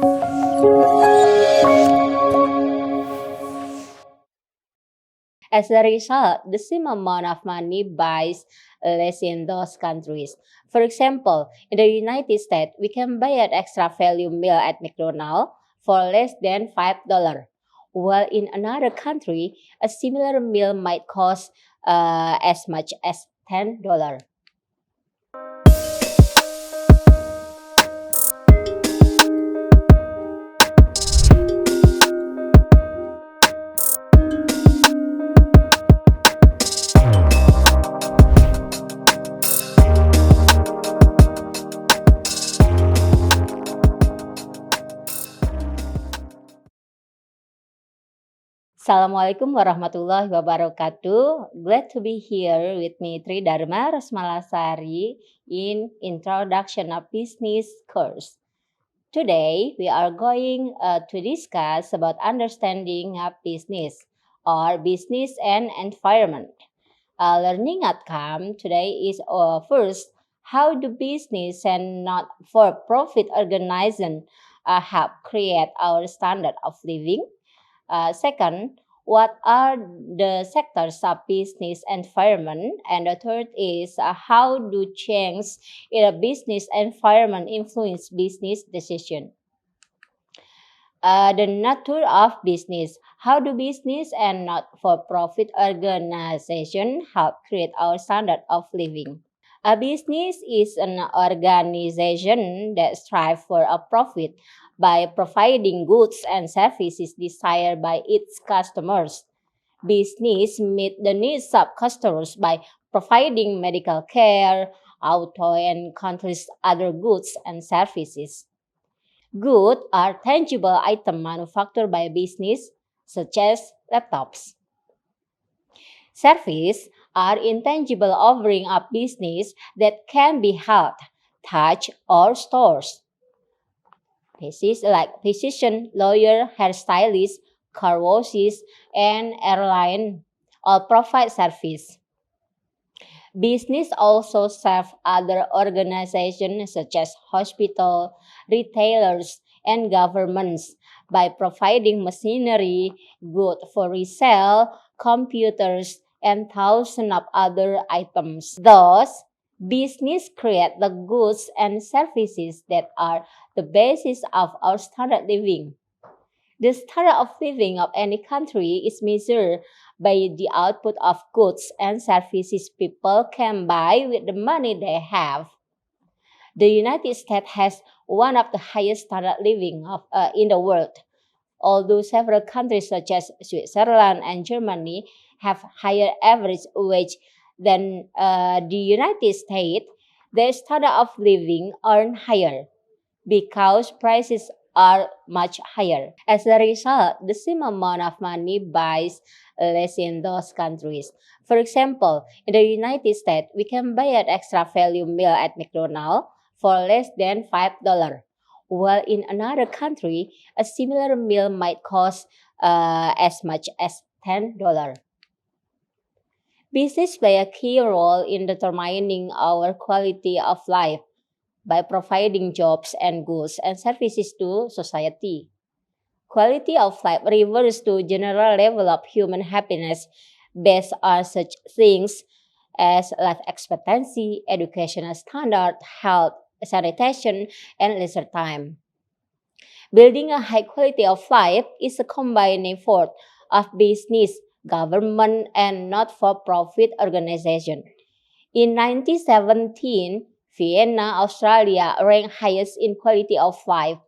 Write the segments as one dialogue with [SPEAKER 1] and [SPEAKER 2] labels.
[SPEAKER 1] As a result, the same amount of money buys less in those countries. For example, in the United States, we can buy an extra value meal at McDonald's for less than $5, while in another country, a similar meal might cost as much as $10. Assalamualaikum warahmatullahi wabarakatuh. Glad to be here with me, Tri Dharma Rosmalasari, in Introduction of Business course. Today, we are going to discuss about understanding of business or business and environment. Learning outcome today is first, how do business and not-for-profit organization help create our standard of living? Second, what are the sectors of business environment? And the third is how do change in a business environment influence business decision? The nature of business. How do business and not-for-profit organization help create our standard of living? A business is an organization that strives for a profit by providing goods and services desired by its customers. Business meet the needs of customers by providing medical care, auto, and countless other goods and services. Goods are tangible items manufactured by a business, such as laptops. Services are intangible offering of business that can be held, touched, or stored. Business like physician, lawyer, hairstylist, car washes, and airline all provide service. Business also serve other organizations such as hospital, retailers, and governments by providing machinery, goods for resale, computers, and thousands of other items. Thus, business create the goods and services that are the basis of our standard living. The standard of living of any country is measured by the output of goods and services people can buy with the money they have. The United States has one of the highest standard living in the world, although several countries such as Switzerland and Germany have higher average wage than the United States. Their standard of living are higher because prices are much higher. As a result, the same amount of money buys less in those countries. For example, in the United States, we can buy an extra value meal at McDonald's for less than $5, while in another country, a similar meal might cost as much as $10. Business play a key role in determining our quality of life by providing jobs and goods and services to society. Quality of life refers to general level of human happiness based on such things as life expectancy, educational standard, health, sanitation, and leisure time. Building a high quality of life is a combined effort of business, government, and not-for-profit organization. In 1917, Vienna, Australia ranked highest in quality of life,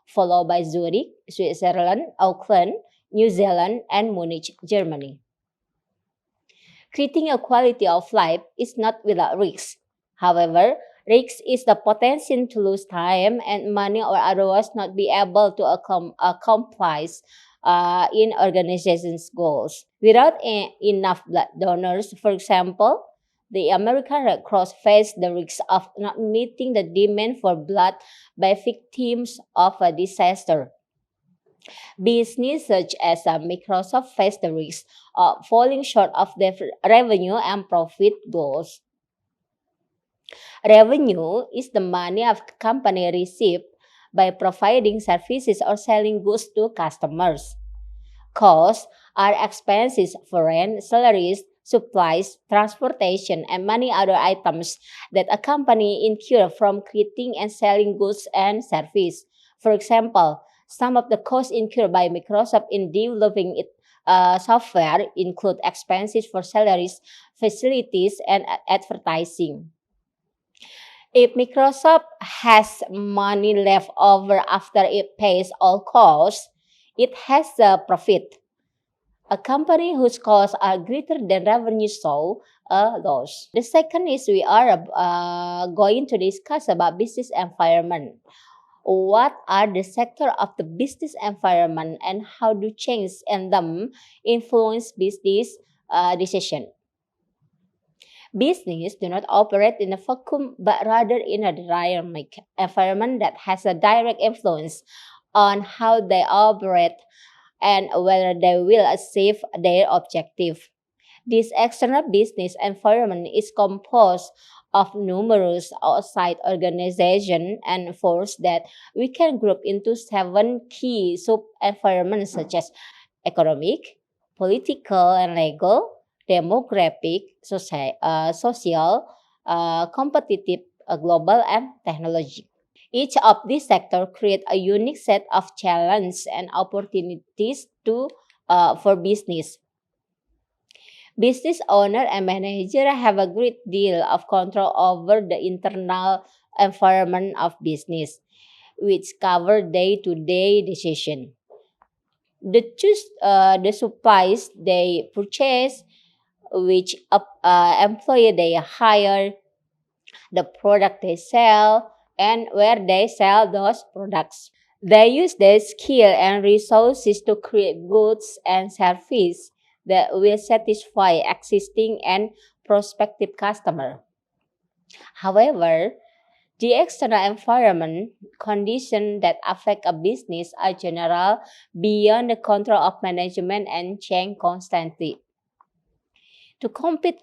[SPEAKER 1] followed by Zurich, Switzerland, Auckland, New Zealand, and Munich, Germany. Creating a quality of life is not without risk. However, risk is the potential to lose time and money or otherwise not be able to accomplish in organization's goals. Without enough blood donors, for example, the American Red Cross faced the risk of not meeting the demand for blood by victims of a disaster. Business such as Microsoft faced the risk of falling short of their revenue and profit goals. Revenue is the money a company receives by providing services or selling goods to customers. Costs are expenses for rent, salaries, supplies, transportation, and many other items that a company incur from creating and selling goods and services. For example, some of the costs incurred by Microsoft in developing its software include expenses for salaries, facilities, and advertising. If Microsoft has money left over after it pays all costs, it has a profit. A company whose costs are greater than revenue show a loss. The second is we are going to discuss about business environment. What are the sector of the business environment and how do change in them influence business decision? Business do not operate in a vacuum but rather in a dynamic environment that has a direct influence on how they operate and whether they will achieve their objective. This external business environment is composed of numerous outside organizations and forces that we can group into seven key sub-environments such as economic, political and legal, demographic, social, competitive, global, and technology. Each of these sectors create a unique set of challenges and opportunities for business. Business owner and manager have a great deal of control over the internal environment of business, which cover day-to-day decision. The supplies they purchase, which employee they hire, the product they sell, and where they sell those products. They use their skill and resources to create goods and services that will satisfy existing and prospective customers. However, the external environment conditions that affect a business are general beyond the control of management and change constantly. To compete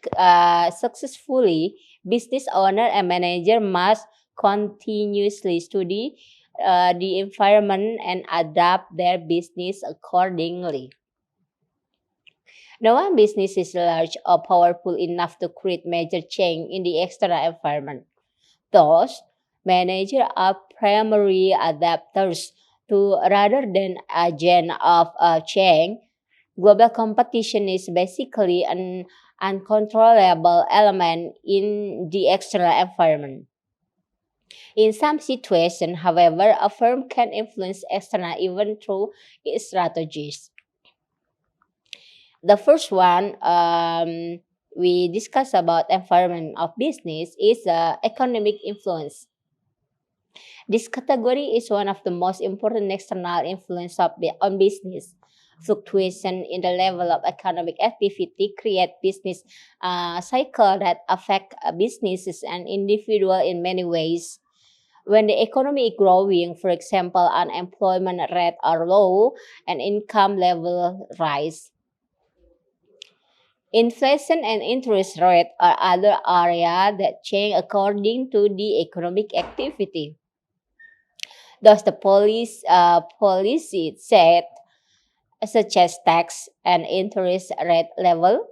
[SPEAKER 1] successfully, business owner and manager must continuously study the environment and adapt their business accordingly. No one business is large or powerful enough to create major change in the external environment. Thus, managers are primary adapters to rather than agent of change. Global competition is basically an uncontrollable element in the external environment. In some situations, however, a firm can influence external even through its strategies. The first one we discuss about environment of business is economic influence. This category is one of the most important external influence on business. Fluctuation in the level of economic activity create business cycle that affect businesses and individual in many ways. When the economy is growing, for example, unemployment rate are low and income level rise. Inflation and interest rate are other areas that change according to the economic activity. Thus, the policy set, such as tax and interest rate level,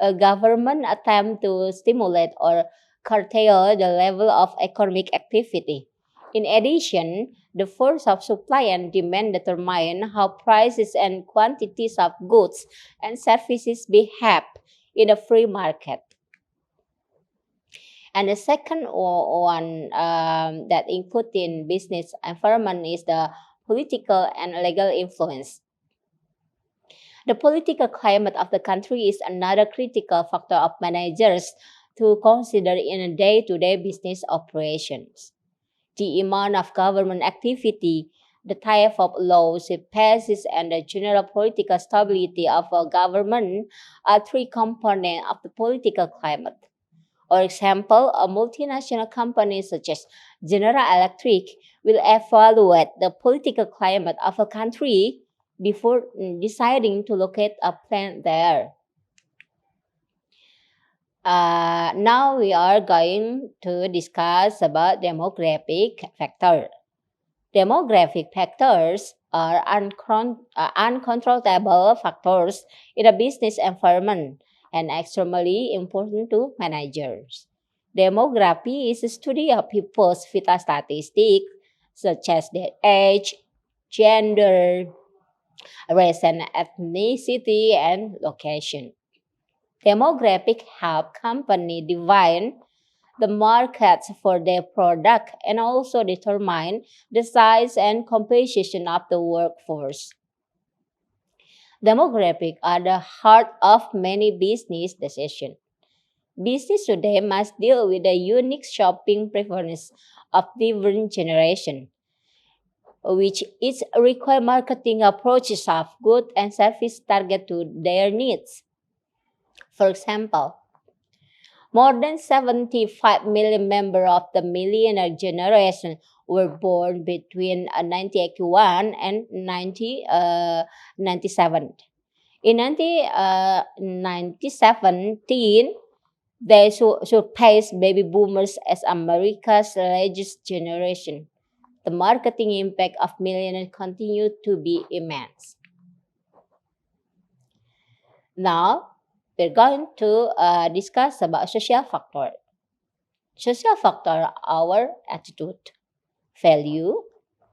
[SPEAKER 1] a government attempt to stimulate or curtail the level of economic activity. In addition, the force of supply and demand determine how prices and quantities of goods and services behave in a free market. And the second one that include in business environment is the political and legal influence. The political climate of the country is another critical factor of managers to consider in day-to-day business operations. The amount of government activity, the type of laws it passes, and the general political stability of a government are three components of the political climate. For example, a multinational company such as General Electric will evaluate the political climate of a country before deciding to locate a plant there. Now we are going to discuss about demographic factor. Demographic factors are uncontrollable factors in a business environment and extremely important to managers. Demography is a study of people's vital statistics such as their age, gender, race and ethnicity, and location. Demographic help company define the markets for their product and also determine the size and composition of the workforce. Demographics are the heart of many business decisions. Business today must deal with the unique shopping preferences of different generations, which each require marketing approaches of goods and service target to their needs. For example, more than 75 million members of the millennial generation were born between 1981 and 1997. In 1917, they surpassed baby boomers as America's largest generation. The marketing impact of millennials continued to be immense. Now, we're going to discuss about social factor. Social factor are our attitude, value,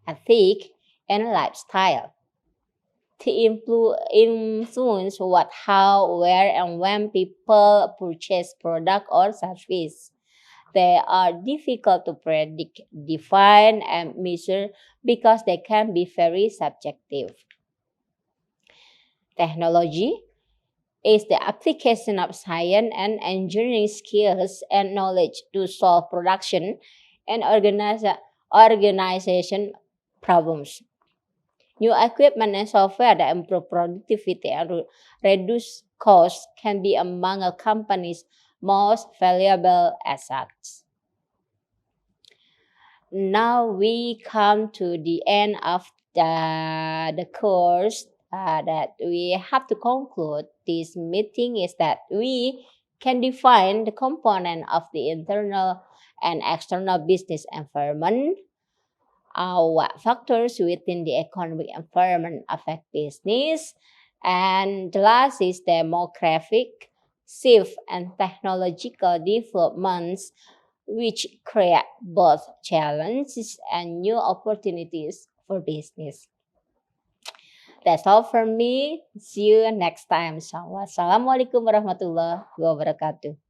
[SPEAKER 1] ethic, and lifestyle. To influence what, how, where, and when people purchase product or service. They are difficult to predict, define, and measure because they can be very subjective. Technology is the application of science and engineering skills and knowledge to solve production and organization problems. New equipment and software that improve productivity and reduce costs can be among a company's most valuable assets. Now we come to the end of the course that we have to conclude this meeting is that we can define the component of the internal and external business environment, what factors within the economic environment affect business, and the last is demographic shift and technological developments which create both challenges and new opportunities for business. That's all from me. See you next time. Wassalamualaikum warahmatullahi wabarakatuh.